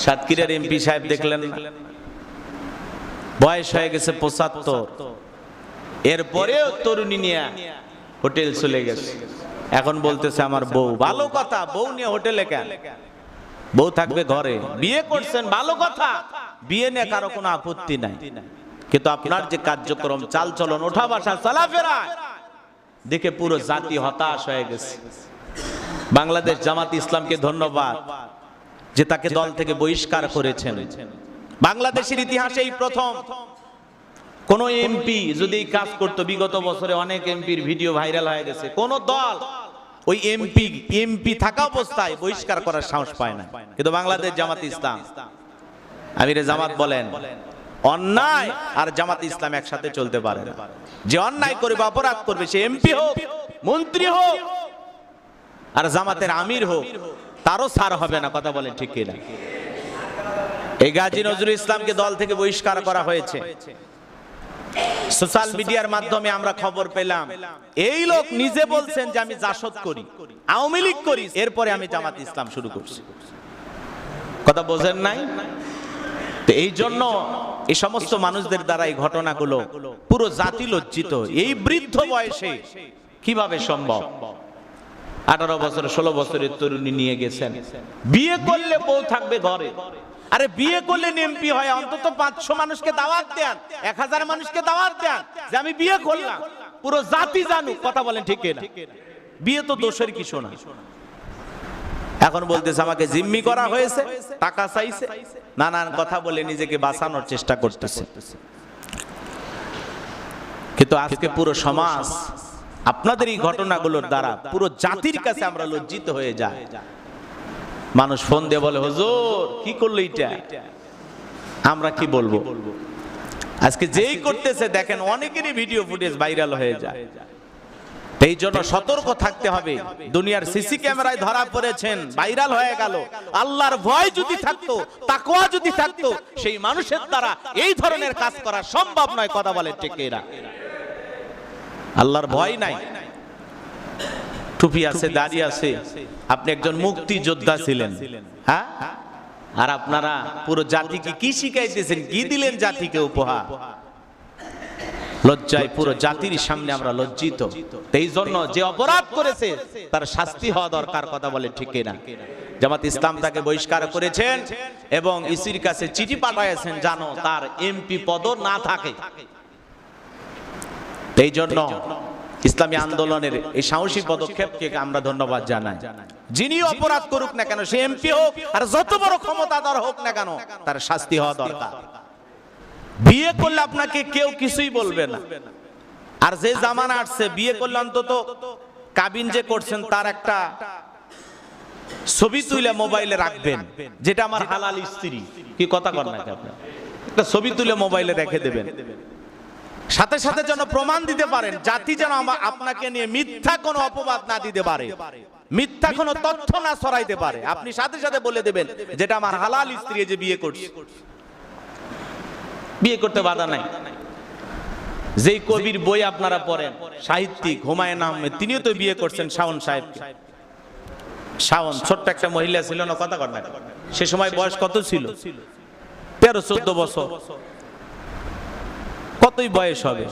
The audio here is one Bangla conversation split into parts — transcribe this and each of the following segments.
সাতক্ষীরার এমপি সাহেব দেখলেন না, বয়স হয়ে গেছে ৭৫, এরপরেও তরুণী নিয়ে হোটেল চলে গেছে। এখন বলতেছে আমার বউ। ভালো কথা, বউ নিয়ে হোটেলে কেন? বউ থাকবে ঘরে। বিয়ে করছেন ভালো কথা, বিয়ে নিয়ে কারো কোনো আপত্তি নাই, কিন্তু আপনার যে কার্যক্রম, চাল চলন, ওঠা বসা, চলাফেরা দেখে পুরো জাতি হতাশ হয়ে গেছে। বাংলাদেশ জামাত ইসলামকে ধন্যবাদ যে তাকে দল থেকে বহিষ্কার করেছেন। বাংলাদেশের ইতিহাসে এই প্রথম কোন এমপি যদি এই কাজ করতো। বিগত বছরে অনেক এমপির ভিডিও ভাইরাল হয়ে গেছে, কোন দল ওই এমপি থাকা অবস্থায় বহিষ্কার করার সাহস পায় না, কিন্তু বাংলাদেশ জামাত ইসলাম, আমিরে জামাত বলেন, অন্যায় আর জামাত ইসলাম একসাথে চলতে পারে না। যে অন্যায় করবে, অপরাধ করবে, সে এমপি হোক, মন্ত্রী হোক, আর জামাতের আমির হোক, তারও ছাড় হবে না। কথা বলেন ঠিক কিনা? এই গাজী নজরুল ইসলামকে দল থেকে বহিষ্কার করা হয়েছে। সোশ্যাল মিডিয়ার মাধ্যমে আমরা খবর পেলাম, এই লোক নিজে বলছেন যে আমি জাসদ করি, আওয়ামী লীগ করি, এরপরে আমি জামাত ইসলাম শুরু করছি। কথা বোঝেন নাই? তো এই জন্য এই সমস্ত মানুষদের দ্বারা এই ঘটনাগুলো পুরো জাতি লজ্জিত। এই বৃদ্ধ বয়সে কিভাবে সম্ভব? 18 বছর 16 বছরের তরুণী নিয়ে গেছেন। বিয়ে করলে বউ থাকবে ঘরে। আরে বিয়ে করলে এমপি হয়, অন্তত 500 মানুষকে দাওয়াত দেন, 1000 মানুষকে দাওয়াত দেন যে আমি বিয়ে করলাম, পুরো জাতি জানুক। কথা বলেন ঠিক না? বিয়ে তো দোষের কিছু না। এখন বলতেছে আমাকে জিম্মি করা হয়েছে, টাকা চাইছে, নানান কথা বলে নিজেকে বাঁচানোর চেষ্টা করতেছে। কিন্তু আজকে পুরো সমাজ আপনাদের এই ঘটনাগুলোর দ্বারা পুরো জাতির কাছে আমরা লজ্জিত হয়ে যাই। মানুষ ফোন দিয়ে বলে, হুজুর কি করলো এটা? আমরা কি বলবো? আজকে যেই করতেছে দেখেন, অনেকেরই ভিডিও ফুটেজ ভাইরাল হয়ে যায়। এই জন্য সতর্ক থাকতে হবে। দুনিয়ার সিসি ক্যামেরায় ধরা পড়েছেন, ভাইরাল হয়ে গেল। আল্লাহর ভয় যদি থাকতো, তাকওয়া যদি থাকতো, সেই মানুষের দ্বারা এই ধরনের কাজ করা সম্ভব নয়। কথা বলে ঠিক এরা? আল্লাহর ভয় নাই, টুপি আছে, দাড়ি আছে, আপনি একজন মুক্তিযোদ্ধা ছিলেন, হ্যাঁ? আর আপনারা পুরো জাতিকে কি শিখাইতেছেন? কি দিলেন জাতিকে উপহার? লজ্জায় পুরো জাতির সামনে আমরা লজ্জিত। এই জন্য যে অপরাধ করেছে তার শাস্তি হওয়া দরকার। কথা বলে ঠিক না? জামাত ইসলাম তাকে বহিষ্কার করেছেন এবং ইসির কাছে চিঠি পাঠাইছেন, জানো তার এমপি পদ না থাকে। এই জন্য ইসলামী আন্দোলনের এই সাহসী পদক্ষেপকে আমরা ধন্যবাদ জানাই। যিনি অপরাধ করুক না কেন, সে এমপি হোক আর যত বড় ক্ষমতাধর হোক না কেন, তার শাস্তি হওয়া দরকার। বিয়ে করলে আপনাকে কেউ কিছুই বলবে না। আর যে জামানা আসছে, বিয়ে করলে অন্তত কাবিন যে করছেন তার একটা ছবি তুলে মোবাইলে রাখবেন, যেটা আমার হালাল স্ত্রী। কি কথা কর না? একটা ছবি তুলে মোবাইলে রেখে দেবেন, সাথে সাথে যেন প্রমাণ দিতে পারেন, জাতি যেন আপনাকে নিয়ে মিথ্যা কোনো অপবাদ না দিতে পারে, মিথ্যা কোনো তথ্য না ছড়াইতে পারে। আপনি সাথে সাথে বলে দেবেন যেটা আমার হালাল স্ত্রী, যে বিয়ে করছে। বিয়ে করতে বাধা নাই। যেই কবির বই আপনারা পড়েন, সাহিত্যিক হুমায়ুন আহমেদ, তিনিও তো বিয়ে করছেন শাওন সাহেব। শাওন ছোট্ট একটা মহিলা ছিল না? কথা কর না? সে সময় বয়স কত ছিল? 13-14 বছর। কতই বয়স হবে?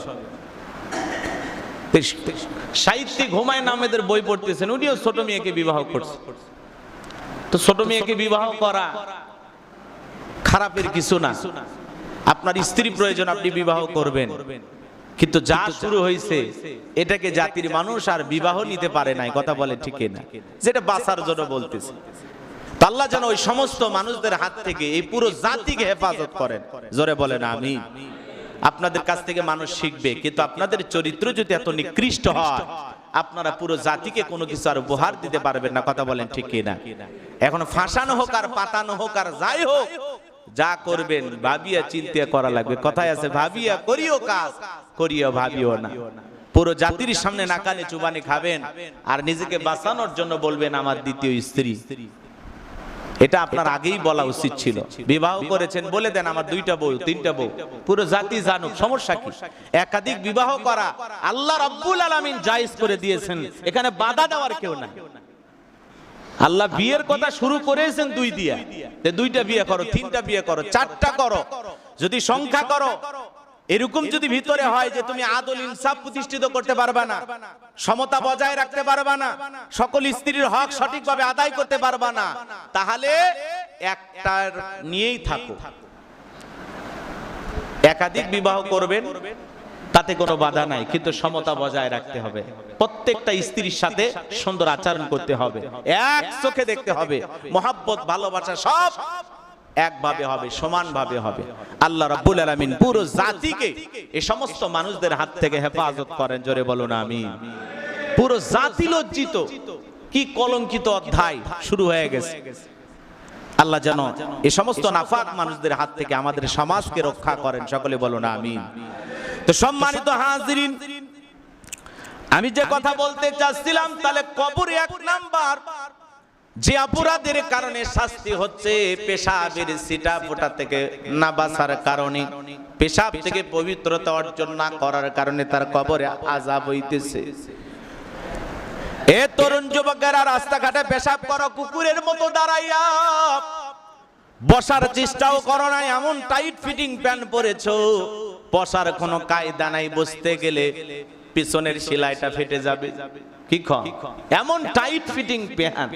সাহিত্যিক হুমায়ুন আহমেদের বই পড়তেছেন, উনিও ছোট মেয়েকে বিবাহ করছে। তো ছোট মেয়েকে বিবাহ করা খারাপের কিছু না। আপনার স্ত্রী প্রয়োজন, আপনি বিবাহ করবেন, কিন্তু যা শুরু হয়েছে এটাকে জাতির মানুষ আর বিবাহ নিতে পারে নাই। কথা বলে ঠিক না? যেটা বাঁচার জন্য বলতেছে। আল্লাহ যেন ওই সমস্ত মানুষদের হাত থেকে এই পুরো জাতিকে হেফাজত করেন। জোরে বলেন আমিন। আপনাদের কাছ থেকে মানুষ শিখবে, কিন্তু আপনাদের চরিত্র যদি এত নিকৃষ্ট হয়, আপনারা পুরো জাতিকে কোনো কিছু আর উপহার দিতে পারবেন না। কথা বলেন ঠিক না? এখন ফাঁসানো হোক আর পাতানো হোক আর যাই হোক, যা করবেন ভাবিয়া চিন্তা করা লাগবে। কথায় আছে, ভাবিয়া করিও কাজ, করিও ভাবিও না। পুরো জাতির সামনে নাকানি চুবানি খাবেন আর নিজেকে বাঁচানোর জন্য বলবেন আমার দ্বিতীয় স্ত্রী। এটা আপনার আগেই বলা উচিত ছিল। বিবাহ করেছেন বলে দেন আমার 2টা বউ 3টা বউ, পুরো জাতি জানুক। সমস্যা কি? একাধিক বিবাহ করা আল্লাহ রাব্বুল আলামিন জায়েজ করে দিয়েছেন, এখানে বাধা দেওয়ার কেউ নাই। আল্লাহ বিয়ের কথা শুরু করেছেন দুই দিয়া, দুইটা বিয়ে করো, তিনটা বিয়ে করো, চারটা করো, যদি সংখ্যা করো। এরকম যদি ভিতরে হয় যে তুমি আদল ইনসাফ প্রতিষ্ঠিত করতে পারবে না, সমতা বজায় রাখতে পারবে না, সকল স্ত্রীর হক সঠিকভাবে আদায় করতে পারবে না, তাহলে একটার নিয়েই থাকো। একাধিক বিবাহ করবেন তাতে কোনো বাধা নাই, কিন্তু সমতা বজায় রাখতে হবে। প্রত্যেকটা স্ত্রীর সাথে সুন্দর আচরণ করতে হবে, এক চোখে দেখতে হবে, মহব্বত ভালোবাসা সব একভাবে হবে, সমানভাবে হবে। আল্লাহ রাব্বুল আলামিন পুরো জাতিকে এই সমস্ত মানুষদের হাত থেকে হেফাজত করেন, জোরে বলুন আমিন। পুরো জাতি লজ্জিত, কি কলঙ্কিত অধ্যায় শুরু হয়ে গেছে। আল্লাহ যেন এই সমস্ত নাফাক মানুষদের হাত থেকে আমাদের সমাজকে রক্ষা করেন, সকলে বলুন আমিন। তো সম্মানিত হাজিরিন, আমি যে কথা বলতে চাচ্ছিলাম, তাহলে কবরে এক নাম্বার যে অপরাধের কারণে শাস্তি হচ্ছে পেশাবের ছিটা ফোঁটা থেকে না বাঁচার কারণে, পেশাব থেকে পবিত্রতা অর্জন না করার কারণে তার কবরে আযাব হইতেছে। এ তরুণ যুবকেরা, রাস্তাঘাটে পেশাব করো কুকুরের মতো দাঁড়াইয়া, বসার চেষ্টাও করো না, এমন টাইট ফিটিং প্যান্ট পরেছো, বসার কোনো কায়দা নাই, বসতে গেলে পিছনের সেলাইটা ফেটে যাবে। কি এমন টাইট ফিটিং প্যান্ট,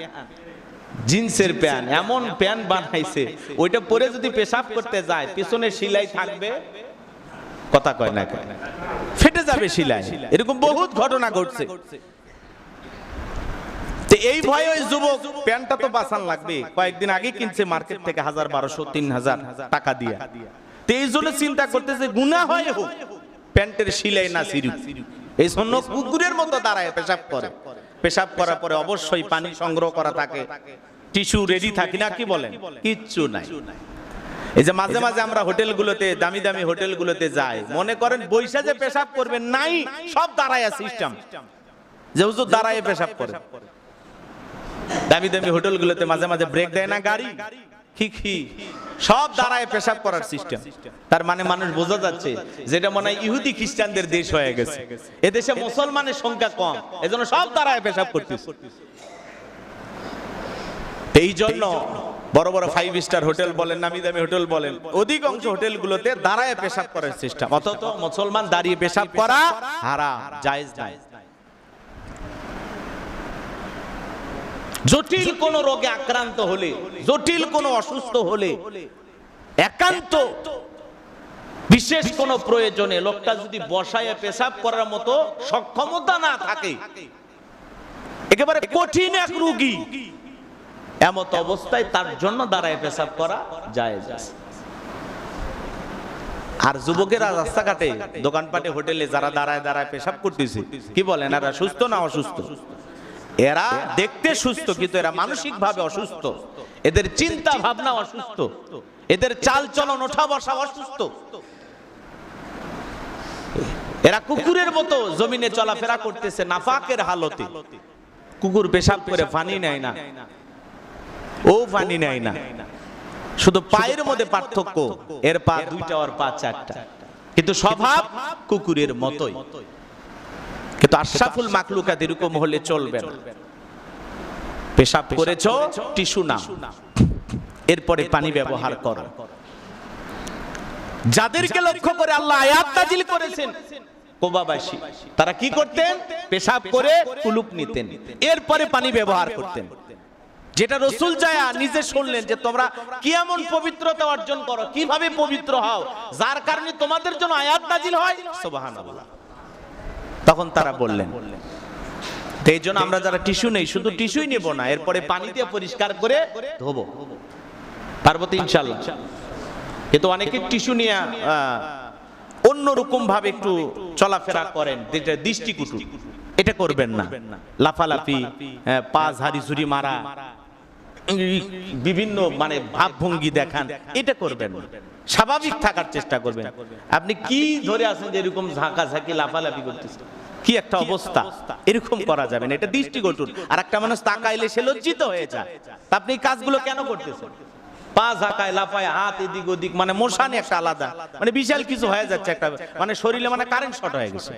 জিন্সের প্যান্ট, এমন প্যান্ট বানাইছে, ওইটা পরে যদি পেশাব করতে যায় পিছনের সেলাই থাকবে, কথা কয় না, ফেটে যাবে সেলাই। এরকম বহুত ঘটনা ঘটছে। এই ভয়ে ওই যুবক প্যান্টটা তো বাঁচান লাগবে, কয়েকদিন আগে কিনছে মার্কেট থেকে 1000, 1200, 3000 টাকা দিয়ে। এই জন্য চিন্তা করতেছে গুনাহ হয় হোক, প্যান্টের সেলাই না ছিড়ুক। এই জন্য কুকুরের মতো দাঁড়ায় পেশাব করে। পেশাব করার পরে অবশ্যই পানি সংগ্রহ করা থাকে, টিস্যু রেডি থাকে না, কি বলেন? কিচ্ছু নাই। এই যে মাঝে মাঝে আমরা হোটেলগুলোতে, দামি দামি হোটেলগুলোতে যাই, মনে করেন বৈশা যে পেশাব করবেন, নাই, সব দাঁড়ায় সিস্টেম, যে হুজুর দাঁড়ায় পেশাব করে। দামি দামি হোটেলগুলোতে মাঝে মাঝে ব্রেক দেয় না গাড়ি, কি সব দাঁড়ায় পেশাব করার সিস্টেম। তার মানে মানুষ বোঝা যাচ্ছে যেটা মনে হয় ইহুদি খ্রিস্টানদের দেশ হয়ে গেছে, এদেশে মুসলমানের সংখ্যা কম, এজন্য সব দাঁড়ায় পেশাব করতেছে। এই জন্য বড় বড় 5 স্টার হোটেল বলেন, নামি দামি হোটেল বলেন, অধিকাংশ হোটেলগুলোতে দাঁড়ায় পেশাব করার সিস্টেম। অথচ মুসলমান দাঁড়িয়ে পেশাব করা হারাম, জায়েজ নাই। জটিল কোন রোগে আক্রান্ত হলে, জটিল কোন অসুস্থ হলে, একান্ত বিশেষ কোন প্রয়োজনে লোকটা যদি বসায় পেশাব করার মতো সক্ষমতা না থাকে, একেবারে কঠিন এক রোগী, এমত অবস্থায় তার জন্য দাঁড়ায় পেশাব করা জায়েজ আছে। আর যুবকেরা রাস্তাঘাটে, দোকানপাটে, হোটেলে যারা দাঁড়ায় দাঁড়ায় পেশাব করতেছে, কি বলেন এরা সুস্থ না অসুস্থ? এরা দেখতে সুস্থ, কিন্তু এরা মানসিক ভাবে অসুস্থ, এদের চিন্তা ভাবনা অসুস্থ, এদের চাল চলন ওঠা বসা অসুস্থ। এরা কুকুরের মতো জমিনে চলাফেরা করতেছে নাফাকের হালতে। কুকুর পেশাব করে পানি নেয় না, ও পানি নেয় না, শুধু পায়ের মধ্যে পার্থক্য, এর পা 2টা আর পা 4টা, কিন্তু স্বভাব কুকুরের মতোই। কিন্তু আশরাফুল মাখলুকাত এরকম হলে চলবে না। পেশাব করেছো, টিস্যু নাও, এরপরে পানি ব্যবহার করো। যাদেরকে লক্ষ্য করে আল্লাহ আয়াত নাযিল করেছেন, কোবাবাসী, তারা কি করতেন? পেশাব করে কুলুপ নিতেন, এরপরে পানি ব্যবহার করতেন। যেটা রাসূল যায়া নিজে শুনলেন যে তোমরা কি এমন পবিত্রতা অর্জন করো, কিভাবে পবিত্র হও, যার কারণে তোমাদের জন্য আয়াত নাযিল হয়, সুবহানাল্লাহ। তখন তারা বললেন, এই জন্য আমরা যারা টিস্যু নেই, শুধু টিস্যুই নেব না, এরপরে পানি দিয়ে পরিষ্কার করে ধোবো। পারবো তো ইনশাআল্লাহ? কিন্তু অনেকে টিস্যু নিয়ে অন্যরকম ভাবে একটু চলাফেরা করেন, যেটা দৃষ্টিকটু, এটা করবেন না। লাফালাফি, পা ঝাড়ি ঝুড়ি মারা, বিভিন্ন মানে ভাবভঙ্গি দেখান, এটা করবেন না। স্বাভাবিক থাকার চেষ্টা করবেন। আপনি কি ধরে আছেন যে এরকম ঝাঁকাঝাঁকি লাফালাফি করতেছেন, কি একটা অবস্থা, এরকম করা যাবে না, এটা দৃষ্টিকটু। আর একটা মানুষ তাকাইলে সে লজ্জিত হয়ে যায়। আপনি কাজগুলো কেন করতেছেন? পা ঝাঁকায়, লাফায়, হাত এদিক ওদিক, মানে মোশানি একটা আলাদা, মানে বিশাল কিছু হয়ে যাচ্ছে, একটা মানে শরীরে মানে কারেন্ট শর্ট হয়ে গেছে,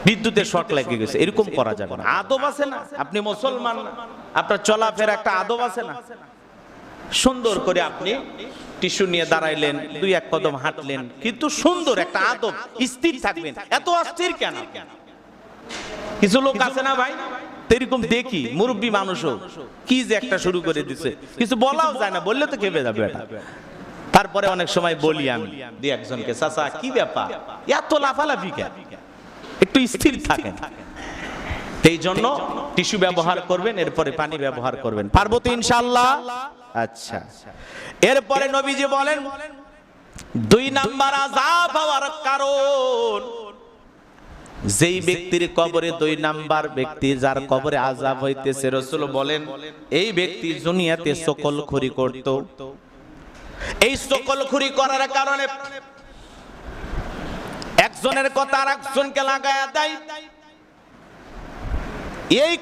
বিদ্যুতের শর্ট লেগে গেছে, এরকম করা যাবে না। আদব আছে না? আপনি মুসলমান, আপনার চলাফেরা একটা আদব আছে না? সুন্দর করে আপনি টিস্যু নিয়ে দাঁড়াইলেন, দুই এক কদম হাঁটলেন, কিন্তু সুন্দর একটা আদব, স্থির থাকবেন। এত অস্থির কেন? কিছু লোক আছে না ভাই, এরকম দেখি মুরব্বী মানুষও কি যে একটা শুরু করে দিছে, কিছু বলাও যায় না, বললে তো খেপে যাবে এটা। তারপরে অনেক সময় বলি আমি দুই একজনকে, চাচা কি ব্যাপার এত লাফালাফি কেন, একটু স্থির থাকেন। এই জন্য টিস্যু ব্যবহার করবেন, এরপরে পানি ব্যবহার করবেন। পারবো তো ইনশাআল্লাহ? আচ্ছা, এরপরে নবীজি বলেন 2 নাম্বার আযাব হওয়ার কারণ, যেই ব্যক্তির কবরে 2 নাম্বার ব্যক্তি যার কবরে আযাব হইতেছে, রাসূল বলেন এই ব্যক্তি দুনিয়াতে সকলখুরি করত। এই সকলখুরি করার কারণে একজনের কথা আরেকজনকে লাগায়া দেয়। এই